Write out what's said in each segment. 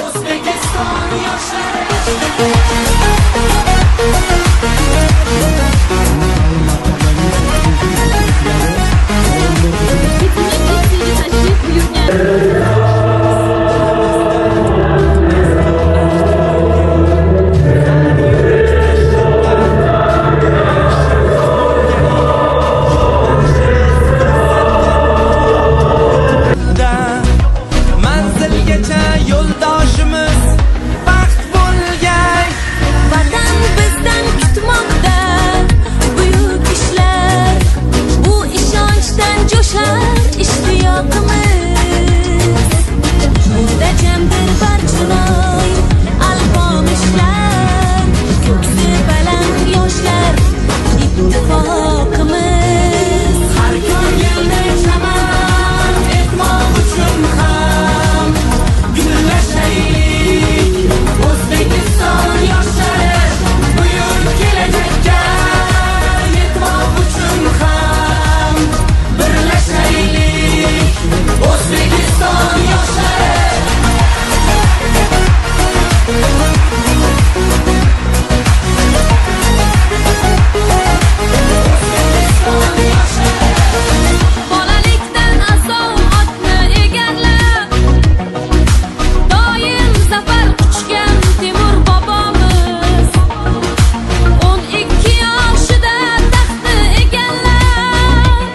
O'zbekiston yoshlari manzilgacha yo'ldoshimiz baxt bo'lgay. Vatan bizdan kutmoqda buyuk ishlar, bu ishonchdan jo'shar ishtiyoqimiz. Muhtajamdir barchinoy alpomishlar, ko'ksi baland yoshlar ittifoqimiz. Har ko'ngilni chaman etmoq uchun ham gullashaylik. O'zbekiston yoshlari buyuk kelajakka yetmoq uchun ham birlashaylik. O'zbekiston yoshlari Bolalikdan asov otni egallab, doim zafar quchgan Temur bobomiz. 12 yoshida taxtni egallab,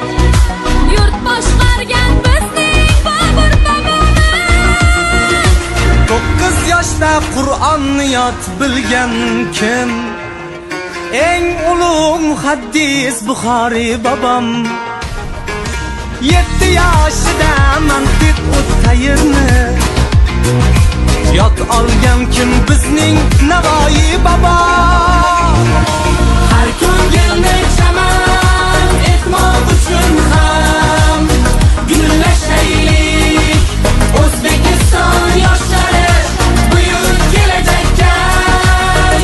yurt boshqargan bizning Bobur bobomiz. 9 yoshda Qur'onni yod bilgan kim? Eng ulug' muhaddis Buxoriy bobom. 7 yoshida mantiq o'tayirni yod olgan kim? Bizning Navoiy bobo. Har ko'ngilni chaman etmoq uchun ham gullashaylik. O'zbekiston yoshlari buyuk kelajakka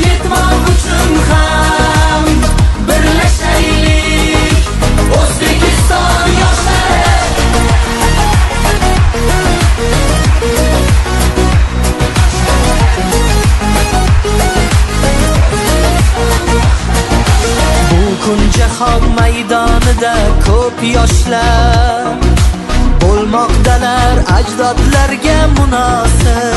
yetmoq uchun ham birlashaylik. O'zbekiston yoshlari bu kun jahon maydonida ko'p yoshlar bo'lmoqdalar ajdodlarga munosib.